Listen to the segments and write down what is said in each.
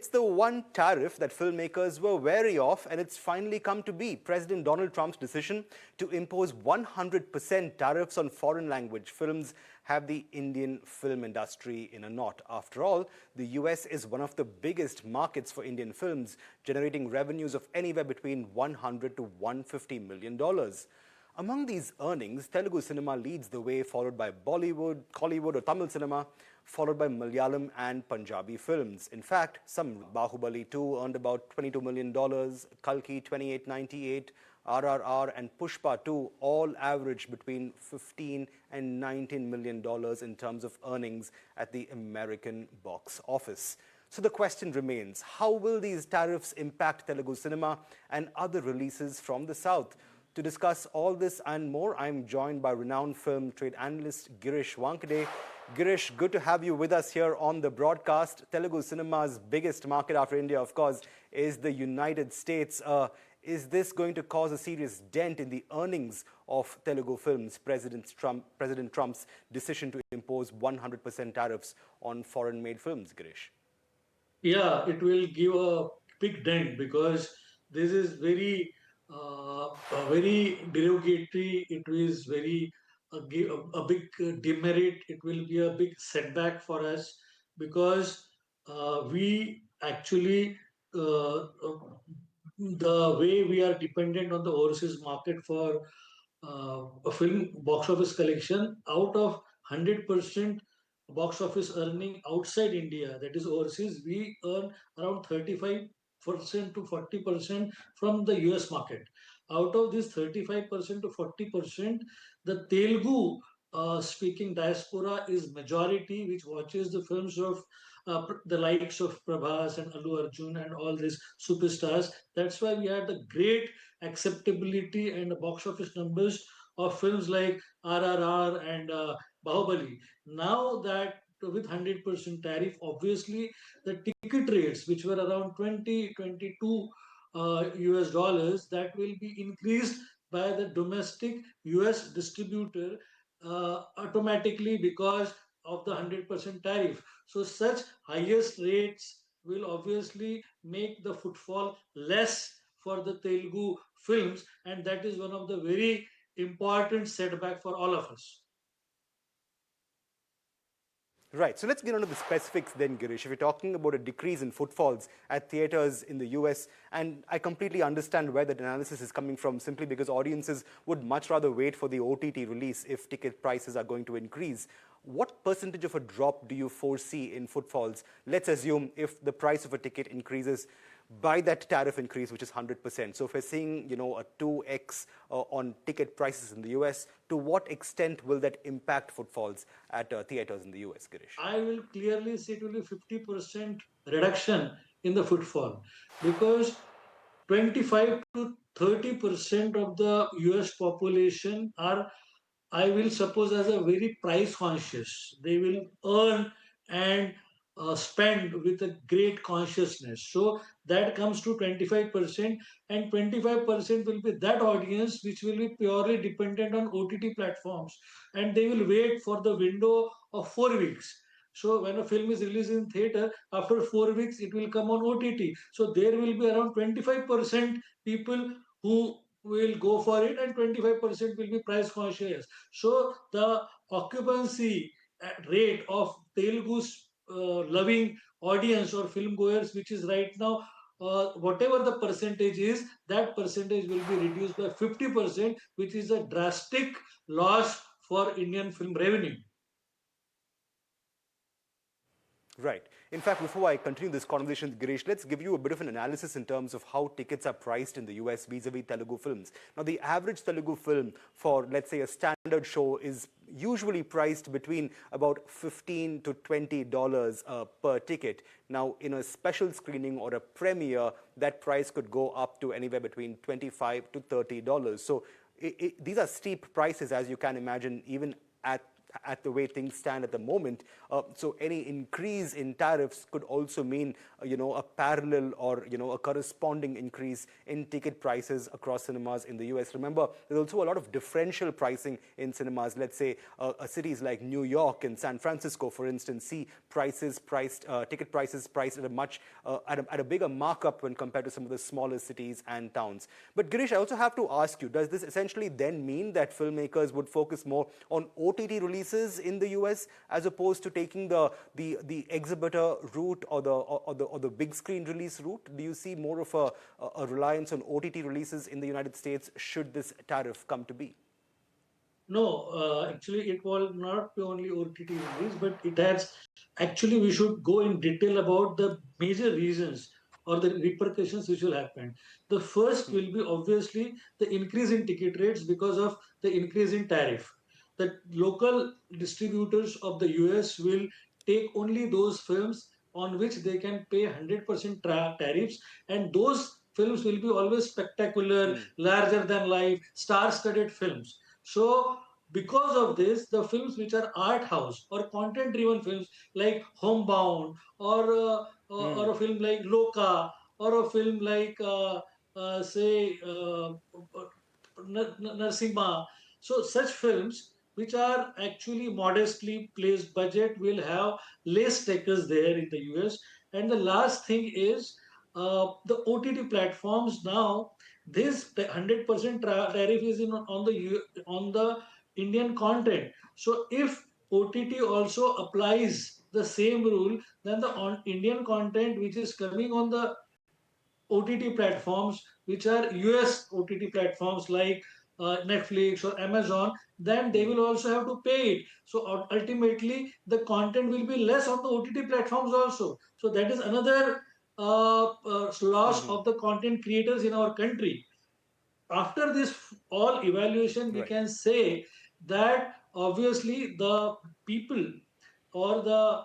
It's the one tariff that filmmakers were wary of, and it's finally come to be. President Donald Trump's decision to impose 100% tariffs on foreign language films have the Indian film industry in a knot. After all, the US is one of the biggest markets for Indian films, generating revenues of anywhere between $100 to $150 million. Among these earnings, Telugu cinema leads the way, followed by Bollywood, Kollywood or Tamil cinema, followed by Malayalam and Punjabi films. In fact, some Baahubali 2 earned about $22 million, Kalki 2898, RRR and Pushpa 2 all averaged between $15 and $19 million in terms of earnings at the American box office. So the question remains, how will these tariffs impact Telugu cinema and other releases from the South? To discuss all this and more, I'm joined by renowned film trade analyst Girish Vankade. Girish, good to have you with us here on the broadcast. Telugu cinema's biggest market after India, of course, is the United States. Is this going to cause a serious dent in the earnings of Telugu films, President Trump's decision to impose 100% tariffs on foreign-made films, Girish? Yeah, it will give a big dent because this is very derogatory. It is a big demerit. It will be a big setback for us because we actually the way we are dependent on the overseas market for a film box office collection. Out of 100% box office earning outside India, that is overseas, we earn around 35% to 40% from the US market. Out of this 35% to 40%, the Telugu speaking diaspora is majority, which watches the films of the likes of Prabhas and Allu Arjun and all these superstars. That's why we had the great acceptability and the box office numbers of films like RRR and Baahubali. Now that with 100% tariff, obviously the ticket rates, which were around 20, 22 US dollars, that will be increased by the domestic US distributor automatically because of the 100% tariff. So such highest rates will obviously make the footfall less for the Telugu films, and that is one of the very important setback for all of us. Right, so let's get on to the specifics then, Girish. If you're talking about a decrease in footfalls at theaters in the US, and I completely understand where that analysis is coming from, simply because audiences would much rather wait for the OTT release if ticket prices are going to increase. What percentage of a drop do you foresee in footfalls? Let's assume if the price of a ticket increases by that tariff increase, which is 100%. So if we're seeing, a 2x on ticket prices in the US, to what extent will that impact footfalls at theaters in the US, Girish? I will clearly say it will be 50% reduction in the footfall because 25 to 30% of the US population are, I will suppose, as a very price conscious. They will earn and spend with a great consciousness. So that comes to 25%, and 25% will be that audience which will be purely dependent on OTT platforms, and they will wait for the window of 4 weeks. So when a film is released in theater, after 4 weeks it will come on OTT. So there will be around 25% people who will go for it, and 25% will be price conscious. So the occupancy rate of Telugu's loving audience or film goers, which is right now, whatever the percentage is, that percentage will be reduced by 50%, which is a drastic loss for Indian film revenue. Right. In fact, before I continue this conversation, Girish, let's give you a bit of an analysis in terms of how tickets are priced in the US vis-a-vis Telugu films. Now, the average Telugu film for, let's say, a standard show is usually priced between about $15 to $20 per ticket. Now, in a special screening or a premiere, that price could go up to anywhere between $25 to $30. So these are steep prices, as you can imagine, even at the way things stand at the moment. So any increase in tariffs could also mean, a parallel or, a corresponding increase in ticket prices across cinemas in the US. Remember, there's also a lot of differential pricing in cinemas. Let's say cities like New York and San Francisco, for instance, see ticket prices priced at a much, at a bigger markup when compared to some of the smaller cities and towns. But Girish, I also have to ask you, does this essentially then mean that filmmakers would focus more on OTT releases in the US as opposed to taking the exhibitor route or the big screen release route? Do you see more of a reliance on OTT releases in the United States should this tariff come to be? No, actually, it will not be only OTT release, but it has actually, we should go in detail about the major reasons or the repercussions which will happen. The first will be obviously the increase in ticket rates because of the increase in tariff. The local distributors of the US will take only those films on which they can pay 100% tariffs, and those films will be always spectacular, larger than life, star-studded films. So, because of this, the films which are art house or content driven films like Homebound or a film like Loka or a film like say Narsimha. So such films which are actually modestly placed budget will have less takers there in the US. And the last thing is the OTT platforms now. This 100% tariff is on the Indian content. So if OTT also applies the same rule, then the Indian content which is coming on the OTT platforms, which are US OTT platforms like Netflix or Amazon, then they will also have to pay it. So ultimately, the content will be less on the OTT platforms also. So that is another loss of the content creators in our country. After this all evaluation, we Right. can say that obviously the people or the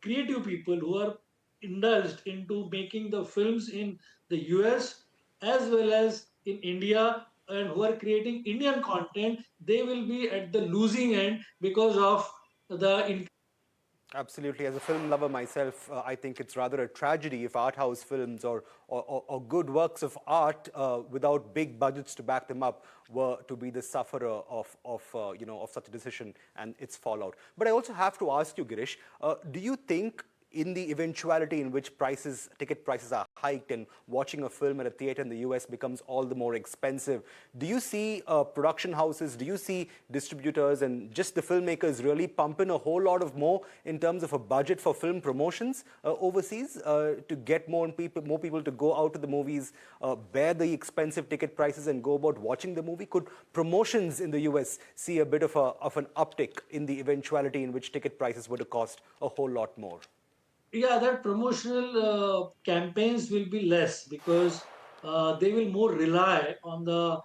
creative people who are indulged into making the films in the US as well as in India and who are creating Indian content, they will be at the losing end because of the. Absolutely. As a film lover myself, I think it's rather a tragedy if art house films or good works of art without big budgets to back them up were to be the sufferer of such a decision and its fallout. But I also have to ask you, Girish, do you think in the eventuality in which ticket prices are hiked and watching a film at a theater in the US becomes all the more expensive, do you see production houses, do you see distributors and just the filmmakers really pump in a whole lot of more in terms of a budget for film promotions overseas to get more people to go out to the movies, bear the expensive ticket prices and go about watching the movie? Could promotions in the US see a bit of an uptick in the eventuality in which ticket prices were to cost a whole lot more? Yeah, that promotional campaigns will be less because they will more rely on the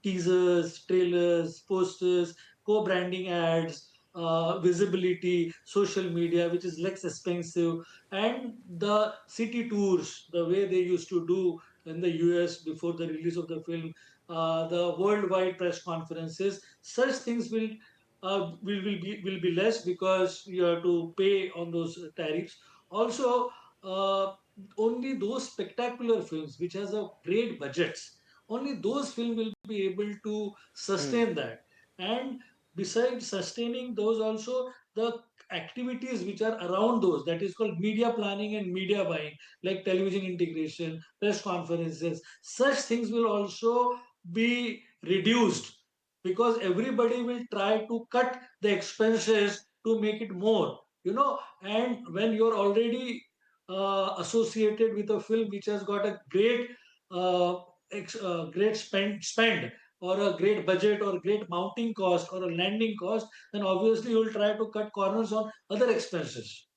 teasers, trailers, posters, co-branding ads, visibility, social media, which is less expensive, and the city tours, the way they used to do in the US before the release of the film, the worldwide press conferences. Such things will be less because you have to pay on those tariffs. Also, only those spectacular films which has a great budgets, only those films will be able to sustain that. And besides sustaining those, also the activities which are around those, that is called media planning and media buying, like television integration, press conferences, such things will also be reduced because everybody will try to cut the expenses to make it more, and when you're already associated with a film which has got a great spend or a great budget or great mounting cost or a landing cost, then obviously you'll try to cut corners on other expenses.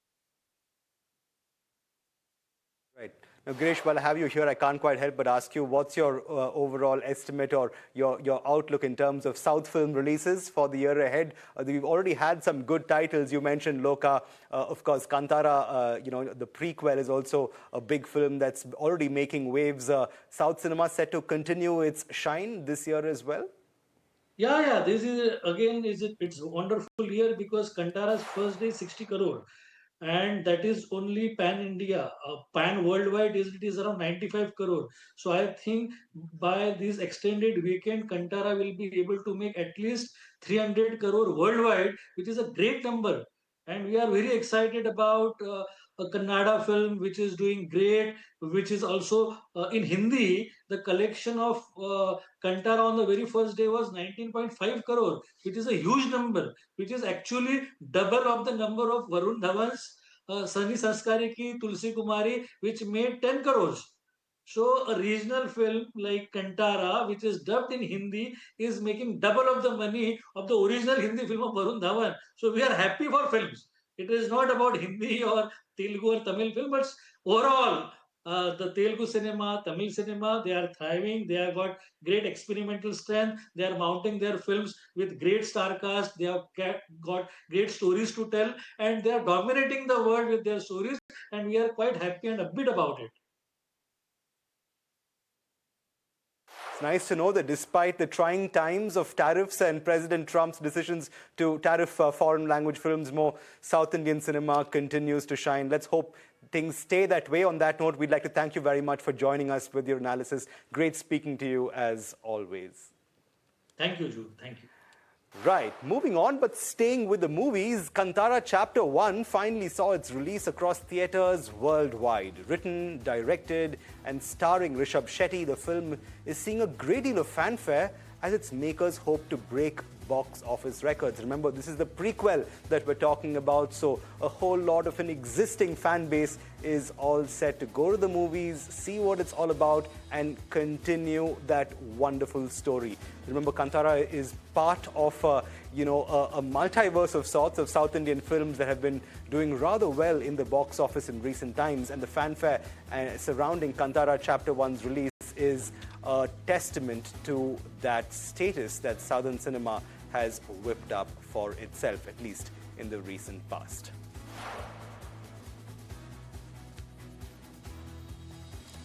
Right. Now, Girish, while I have you here, I can't quite help but ask you, what's your overall estimate or your outlook in terms of South film releases for the year ahead? We've already had some good titles. You mentioned Loka, of course, Kantara, the prequel is also a big film that's already making waves. South cinema set to continue its shine this year as well? Yeah. This is again it's a wonderful year because Kantara's first day is 60 crore, and that is only pan India. Pan worldwide it is around 95 crore. So I think by this extended weekend, Kantara will be able to make at least 300 crore worldwide, which is a great number. And we are very excited about a Kannada film which is doing great, which is also in Hindi. The collection of Kantara on the very first day was 19.5 crore, which is a huge number, which is actually double of the number of Varun Dhawan's Sunny Sanskari Ki Tulsi Kumari, which made 10 crores. So a regional film like Kantara, which is dubbed in Hindi, is making double of the money of the original Hindi film of Varun Dhawan. So we are happy for films. It is not about Hindi or Telugu or Tamil film, but overall, the Telugu cinema, Tamil cinema, they are thriving. They have got great experimental strength. They are mounting their films with great star cast. They have got great stories to tell, and they are dominating the world with their stories. And we are quite happy and upbeat about it. It's nice to know that despite the trying times of tariffs and President Trump's decisions to tariff foreign language films, more South Indian cinema continues to shine. Let's hope things stay that way. On that note, we'd like to thank you very much for joining us with your analysis. Great speaking to you as always. Thank you, Jude. Thank you. Right, moving on, but staying with the movies, Kantara Chapter 1 finally saw its release across theatres worldwide. Written, directed, and starring Rishabh Shetty, the film is seeing a great deal of fanfare as its makers hope to break box office records. Remember, this is the prequel that we're talking about, so a whole lot of an existing fan base is all set to go to the movies, see what it's all about, and continue that wonderful story. Remember, Kantara is part of a multiverse of sorts of South Indian films that have been doing rather well in the box office in recent times, and the fanfare surrounding Kantara Chapter 1's release is a testament to that status that Southern cinema has whipped up for itself, at least in the recent past.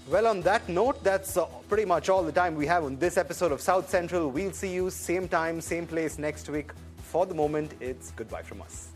Well, on that note, that's pretty much all the time we have on this episode of South Central. We'll see you same time, same place next week. For the moment, it's goodbye from us.